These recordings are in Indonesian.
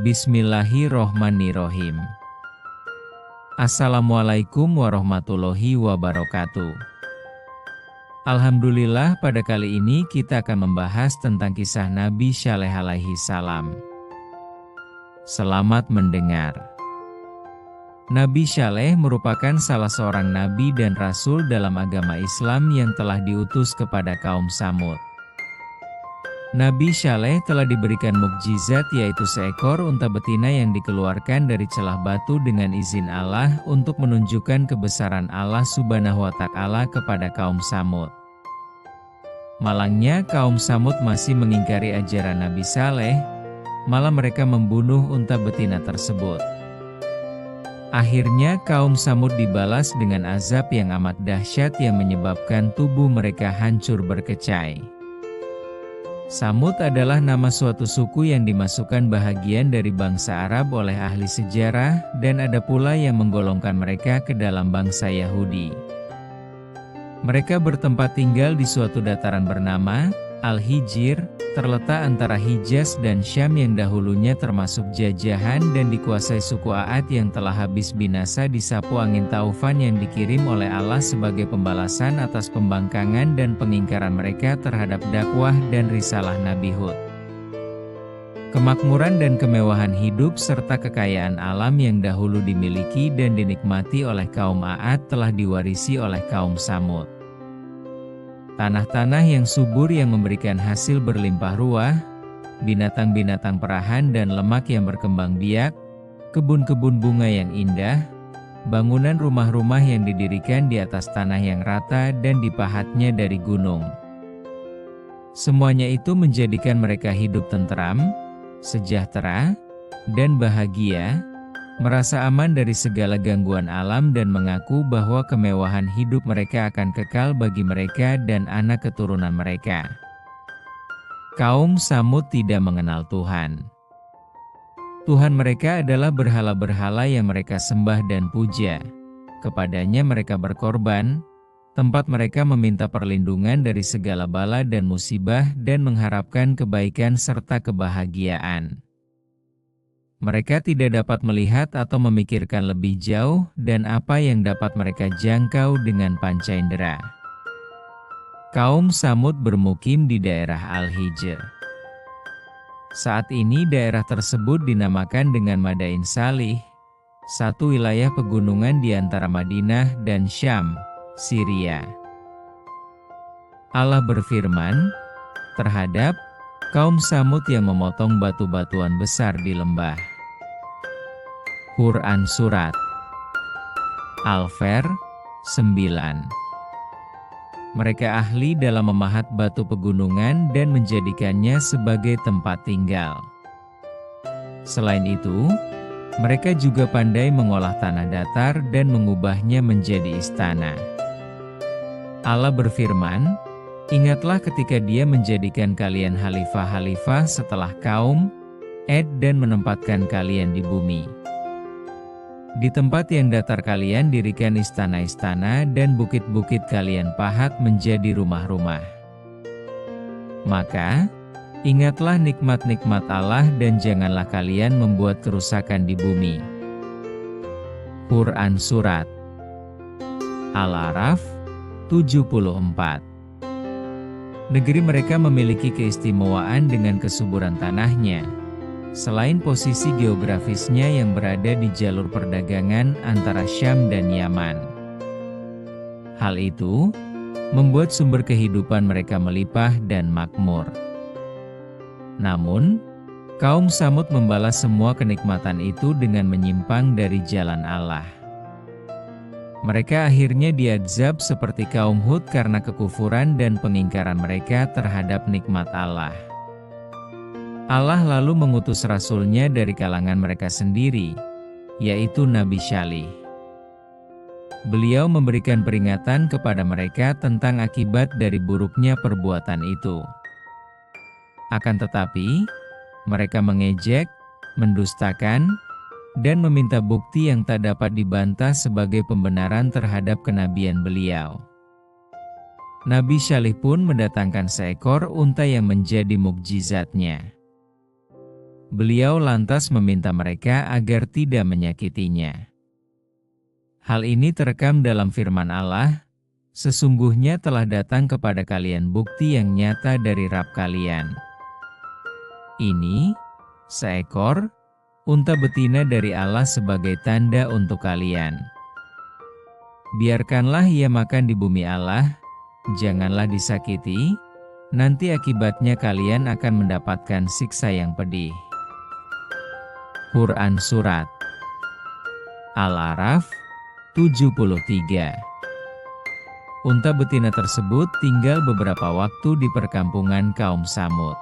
Bismillahirrohmanirrohim. Assalamualaikum warahmatullahi wabarakatuh. Alhamdulillah, pada kali ini kita akan membahas tentang kisah Nabi Syaleh alaihi salam. Selamat mendengar. Nabi Syaleh merupakan salah seorang nabi dan rasul dalam agama Islam yang telah diutus kepada kaum Tsamud. Nabi Syaleh telah diberikan mukjizat, yaitu seekor unta betina yang dikeluarkan dari celah batu dengan izin Allah untuk menunjukkan kebesaran Allah Subhanahu wa Ta'ala kepada kaum Tsamud. Malangnya kaum Tsamud masih mengingkari ajaran Nabi Syaleh, malah mereka membunuh unta betina tersebut. Akhirnya kaum Tsamud dibalas dengan azab yang amat dahsyat yang menyebabkan tubuh mereka hancur berkecai. Tsamud adalah nama suatu suku yang dimasukkan bahagian dari bangsa Arab oleh ahli sejarah, dan ada pula yang menggolongkan mereka ke dalam bangsa Yahudi. Mereka bertempat tinggal di suatu dataran bernama Al-Hijr, terletak antara Hijaz dan Syam yang dahulunya termasuk jajahan dan dikuasai suku A'ad yang telah habis binasa disapu angin taufan yang dikirim oleh Allah sebagai pembalasan atas pembangkangan dan pengingkaran mereka terhadap dakwah dan risalah Nabi Hud. Kemakmuran dan kemewahan hidup serta kekayaan alam yang dahulu dimiliki dan dinikmati oleh kaum A'ad telah diwarisi oleh kaum Tsamud. Tanah-tanah yang subur yang memberikan hasil berlimpah ruah, binatang-binatang perahan dan lemak yang berkembang biak, kebun-kebun bunga yang indah, bangunan rumah-rumah yang didirikan di atas tanah yang rata dan dipahatnya dari gunung. Semuanya itu menjadikan mereka hidup tentram, sejahtera, dan bahagia, merasa aman dari segala gangguan alam dan mengaku bahwa kemewahan hidup mereka akan kekal bagi mereka dan anak keturunan mereka. Kaum Tsamud tidak mengenal Tuhan. Tuhan mereka adalah berhala-berhala yang mereka sembah dan puja. Kepadanya mereka berkorban, tempat mereka meminta perlindungan dari segala bala dan musibah dan mengharapkan kebaikan serta kebahagiaan. Mereka tidak dapat melihat atau memikirkan lebih jauh dan apa yang dapat mereka jangkau dengan panca indera. Kaum Tsamud bermukim di daerah Al-Hijr. Saat ini daerah tersebut dinamakan dengan Madain Salih, satu wilayah pegunungan di antara Madinah dan Syam, Syria. Allah berfirman terhadap kaum Tsamud yang memotong batu-batuan besar di lembah. Quran Surat Al-Fir 9. Mereka ahli dalam memahat batu pegunungan dan menjadikannya sebagai tempat tinggal. Selain itu, mereka juga pandai mengolah tanah datar dan mengubahnya menjadi istana. Allah berfirman, ingatlah ketika Dia menjadikan kalian khalifah-khalifah setelah kaum Ad dan menempatkan kalian di bumi. Di tempat yang datar kalian dirikan istana-istana dan bukit-bukit kalian pahat menjadi rumah-rumah. Maka, ingatlah nikmat-nikmat Allah dan janganlah kalian membuat kerusakan di bumi. Quran Surat Al-A'raf 74. Negeri mereka memiliki keistimewaan dengan kesuburan tanahnya. Selain posisi geografisnya yang berada di jalur perdagangan antara Syam dan Yaman. Hal itu membuat sumber kehidupan mereka melimpah dan makmur. Namun, kaum Tsamud membalas semua kenikmatan itu dengan menyimpang dari jalan Allah. Mereka akhirnya diazab seperti kaum Hud karena kekufuran dan pengingkaran mereka terhadap nikmat Allah. Allah lalu mengutus Rasul-Nya dari kalangan mereka sendiri, yaitu Nabi Syaleh. Beliau memberikan peringatan kepada mereka tentang akibat dari buruknya perbuatan itu. Akan tetapi, mereka mengejek, mendustakan, dan meminta bukti yang tak dapat dibantah sebagai pembenaran terhadap kenabian beliau. Nabi Syaleh pun mendatangkan seekor unta yang menjadi mukjizatnya. Beliau lantas meminta mereka agar tidak menyakitinya. Hal ini terekam dalam firman Allah, "Sesungguhnya telah datang kepada kalian bukti yang nyata dari Rabb kalian. Ini, seekor unta betina dari Allah sebagai tanda untuk kalian. Biarkanlah ia makan di bumi Allah, janganlah disakiti, nanti akibatnya kalian akan mendapatkan siksa yang pedih." Quran Surat Al-A'raf 73. Unta betina tersebut tinggal beberapa waktu di perkampungan kaum Tsamud.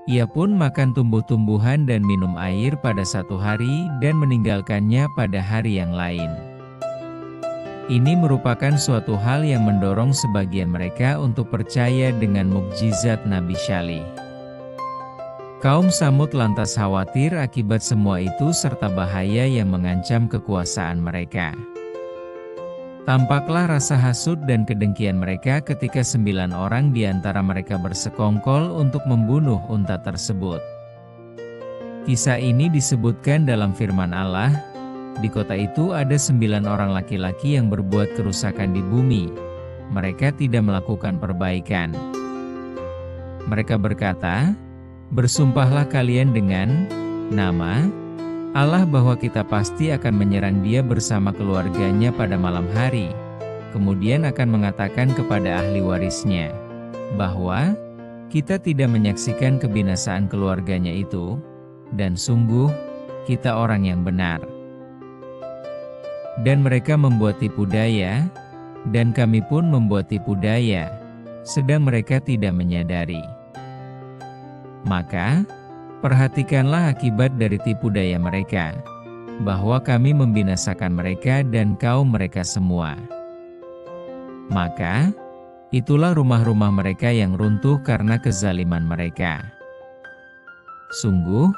Ia pun makan tumbuh-tumbuhan dan minum air pada satu hari dan meninggalkannya pada hari yang lain. Ini merupakan suatu hal yang mendorong sebagian mereka untuk percaya dengan mukjizat Nabi Syalih. Kaum Tsamud lantas khawatir akibat semua itu serta bahaya yang mengancam kekuasaan mereka. Tampaklah rasa hasud dan kedengkian mereka ketika 9 orang di antara mereka bersekongkol untuk membunuh unta tersebut. Kisah ini disebutkan dalam firman Allah, "Di kota itu ada 9 orang laki-laki yang berbuat kerusakan di bumi. Mereka tidak melakukan perbaikan. Mereka berkata, 'Bersumpahlah kalian dengan nama Allah bahwa kita pasti akan menyerang dia bersama keluarganya pada malam hari, kemudian akan mengatakan kepada ahli warisnya bahwa kita tidak menyaksikan kebinasaan keluarganya itu, dan sungguh kita orang yang benar.' Dan mereka membuat tipu daya, dan kami pun membuat tipu daya, sedang mereka tidak menyadari. Maka perhatikanlah akibat dari tipu daya mereka, bahwa kami membinasakan mereka dan kaum mereka semua. Maka, itulah rumah-rumah mereka yang runtuh karena kezaliman mereka. Sungguh,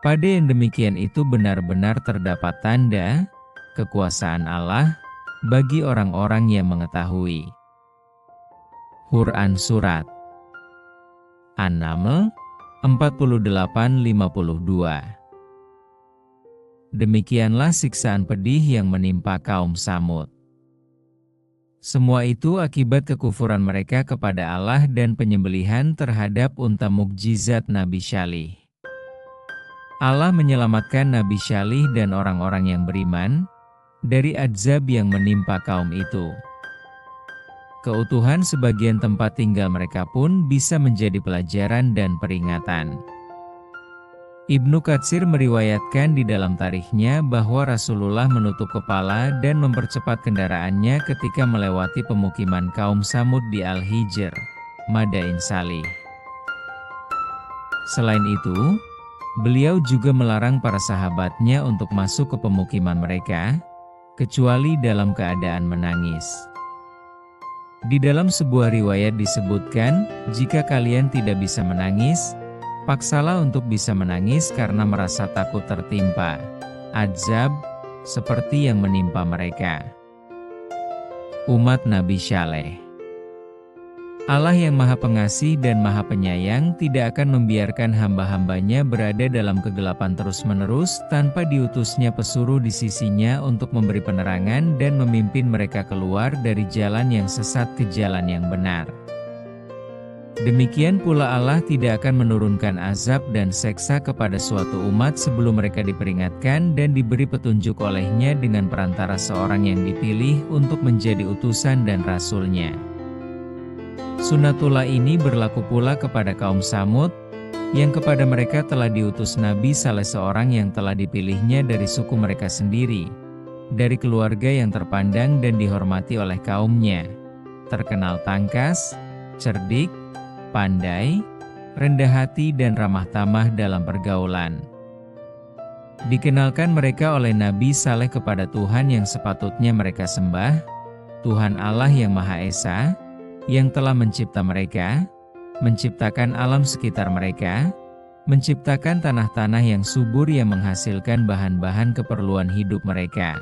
pada yang demikian itu benar-benar terdapat tanda kekuasaan Allah bagi orang-orang yang mengetahui." Quran Surat An-Naml 48-52. Demikianlah siksaan pedih yang menimpa kaum Tsamud. Semua itu akibat kekufuran mereka kepada Allah dan penyembelihan terhadap unta mukjizat Nabi Syalih. Allah menyelamatkan Nabi Syalih dan orang-orang yang beriman dari azab yang menimpa kaum itu. Keutuhan sebagian tempat tinggal mereka pun bisa menjadi pelajaran dan peringatan. Ibnu Katsir meriwayatkan di dalam tarikhnya bahwa Rasulullah menutup kepala dan mempercepat kendaraannya ketika melewati pemukiman kaum Tsamud di Al-Hijr, Madain Salih. Selain itu, beliau juga melarang para sahabatnya untuk masuk ke pemukiman mereka, kecuali dalam keadaan menangis. Di dalam sebuah riwayat disebutkan, "Jika kalian tidak bisa menangis, paksalah untuk bisa menangis karena merasa takut tertimpa azab seperti yang menimpa mereka." Umat Nabi Syaleh. Allah yang Maha Pengasih dan Maha Penyayang tidak akan membiarkan hamba-hambanya berada dalam kegelapan terus-menerus tanpa diutusnya pesuruh di sisinya untuk memberi penerangan dan memimpin mereka keluar dari jalan yang sesat ke jalan yang benar. Demikian pula Allah tidak akan menurunkan azab dan seksa kepada suatu umat sebelum mereka diperingatkan dan diberi petunjuk olehnya dengan perantara seorang yang dipilih untuk menjadi utusan dan rasulnya. Sunnatullah ini berlaku pula kepada kaum Tsamud, yang kepada mereka telah diutus Nabi salah seorang yang telah dipilihnya dari suku mereka sendiri, dari keluarga yang terpandang dan dihormati oleh kaumnya, terkenal tangkas, cerdik, pandai, rendah hati dan ramah tamah dalam pergaulan. Dikenalkan mereka oleh Nabi Saleh kepada Tuhan yang sepatutnya mereka sembah, Tuhan Allah yang Maha Esa, yang telah mencipta mereka, menciptakan alam sekitar mereka, menciptakan tanah-tanah yang subur yang menghasilkan bahan-bahan keperluan hidup mereka,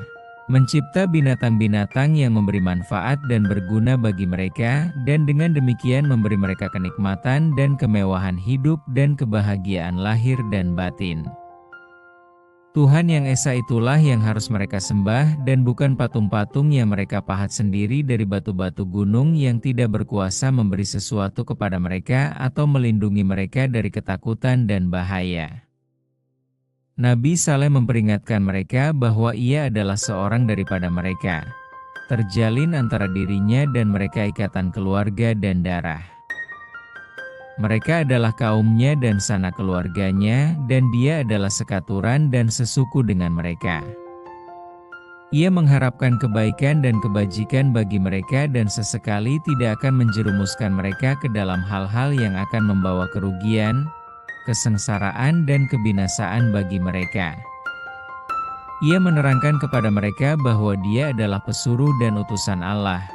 mencipta binatang-binatang yang memberi manfaat dan berguna bagi mereka, dan dengan demikian memberi mereka kenikmatan dan kemewahan hidup dan kebahagiaan lahir dan batin. Tuhan yang Esa itulah yang harus mereka sembah dan bukan patung-patung yang mereka pahat sendiri dari batu-batu gunung yang tidak berkuasa memberi sesuatu kepada mereka atau melindungi mereka dari ketakutan dan bahaya. Nabi Saleh memperingatkan mereka bahwa ia adalah seorang daripada mereka. Terjalin antara dirinya dan mereka ikatan keluarga dan darah. Mereka adalah kaumnya dan sanak keluarganya, dan dia adalah sekaturan dan sesuku dengan mereka. Ia mengharapkan kebaikan dan kebajikan bagi mereka dan sesekali tidak akan menjerumuskan mereka ke dalam hal-hal yang akan membawa kerugian, kesengsaraan dan kebinasaan bagi mereka. Ia menerangkan kepada mereka bahwa dia adalah pesuruh dan utusan Allah.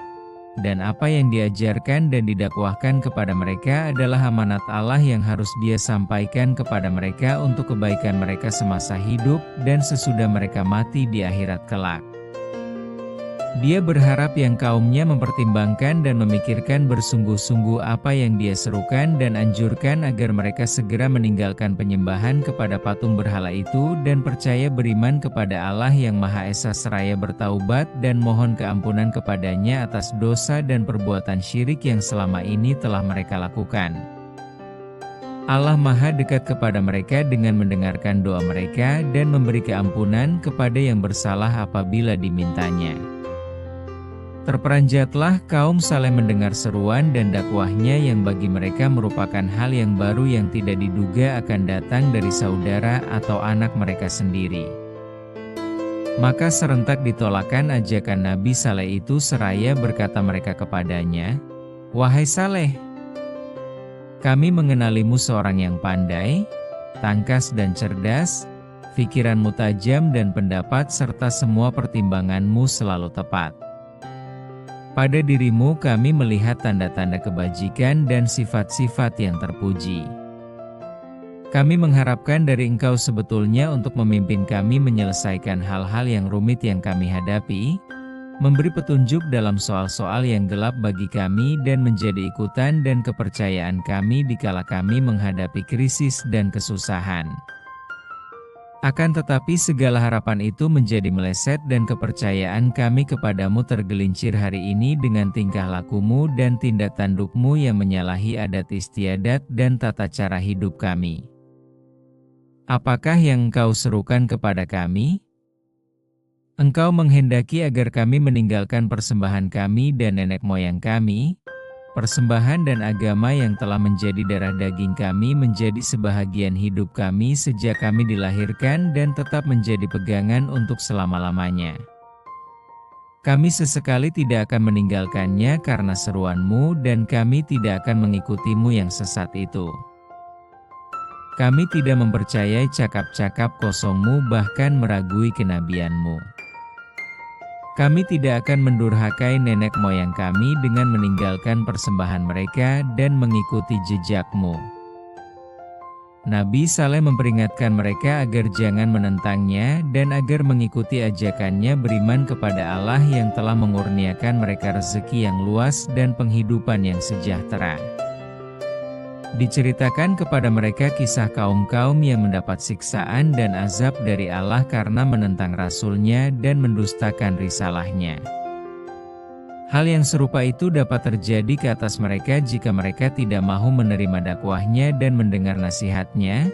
Dan apa yang diajarkan dan didakwahkan kepada mereka adalah amanat Allah yang harus dia sampaikan kepada mereka untuk kebaikan mereka semasa hidup dan sesudah mereka mati di akhirat kelak. Dia berharap yang kaumnya mempertimbangkan dan memikirkan bersungguh-sungguh apa yang dia serukan dan anjurkan agar mereka segera meninggalkan penyembahan kepada patung berhala itu dan percaya beriman kepada Allah yang Maha Esa seraya bertaubat dan mohon keampunan kepadanya atas dosa dan perbuatan syirik yang selama ini telah mereka lakukan. Allah Maha dekat kepada mereka dengan mendengarkan doa mereka dan memberi keampunan kepada yang bersalah apabila dimintanya. Terperanjatlah kaum Saleh mendengar seruan dan dakwahnya yang bagi mereka merupakan hal yang baru yang tidak diduga akan datang dari saudara atau anak mereka sendiri. Maka serentak ditolakkan ajakan Nabi Saleh itu seraya berkata mereka kepadanya, "Wahai Saleh, kami mengenalimu seorang yang pandai, tangkas dan cerdas, pikiranmu tajam dan pendapat serta semua pertimbanganmu selalu tepat. Pada dirimu kami melihat tanda-tanda kebajikan dan sifat-sifat yang terpuji. Kami mengharapkan dari engkau sebetulnya untuk memimpin kami menyelesaikan hal-hal yang rumit yang kami hadapi, memberi petunjuk dalam soal-soal yang gelap bagi kami dan menjadi ikutan dan kepercayaan kami dikala kami menghadapi krisis dan kesusahan. Akan tetapi segala harapan itu menjadi meleset dan kepercayaan kami kepadamu tergelincir hari ini dengan tingkah lakumu dan tindak tandukmu yang menyalahi adat istiadat dan tata cara hidup kami. Apakah yang engkau serukan kepada kami? Engkau menghendaki agar kami meninggalkan persembahan kami dan nenek moyang kami, persembahan dan agama yang telah menjadi darah daging kami menjadi sebahagian hidup kami sejak kami dilahirkan dan tetap menjadi pegangan untuk selama-lamanya. Kami sesekali tidak akan meninggalkannya karena seruanmu dan kami tidak akan mengikutimu yang sesat itu. Kami tidak mempercayai cakap-cakap kosongmu bahkan meragui kenabianmu. Kami tidak akan mendurhakai nenek moyang kami dengan meninggalkan persembahan mereka dan mengikuti jejakmu." Nabi Saleh memperingatkan mereka agar jangan menentangnya dan agar mengikuti ajakannya beriman kepada Allah yang telah mengurniakan mereka rezeki yang luas dan penghidupan yang sejahtera. Diceritakan kepada mereka kisah kaum-kaum yang mendapat siksaan dan azab dari Allah karena menentang Rasul-Nya dan mendustakan risalahnya. Hal yang serupa itu dapat terjadi ke atas mereka jika mereka tidak mahu menerima dakwahnya dan mendengar nasihatnya,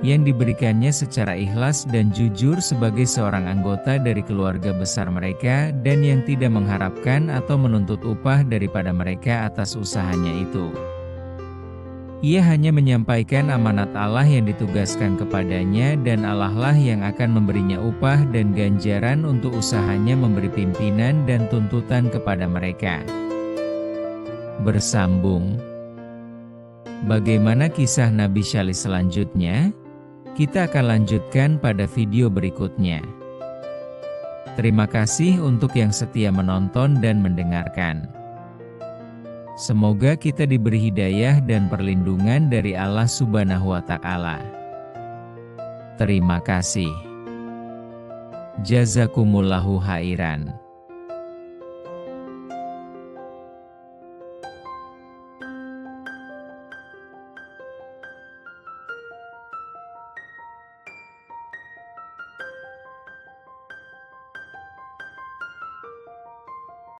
yang diberikannya secara ikhlas dan jujur sebagai seorang anggota dari keluarga besar mereka dan yang tidak mengharapkan atau menuntut upah daripada mereka atas usahanya itu. Ia hanya menyampaikan amanat Allah yang ditugaskan kepadanya dan Allah lah yang akan memberinya upah dan ganjaran untuk usahanya memberi pimpinan dan tuntutan kepada mereka. Bersambung. Bagaimana kisah Nabi Saleh selanjutnya? Kita akan lanjutkan pada video berikutnya. Terima kasih untuk yang setia menonton dan mendengarkan. Semoga kita diberi hidayah dan perlindungan dari Allah Subhanahu wa Ta'ala. Terima kasih. Jazakumullahu khairan.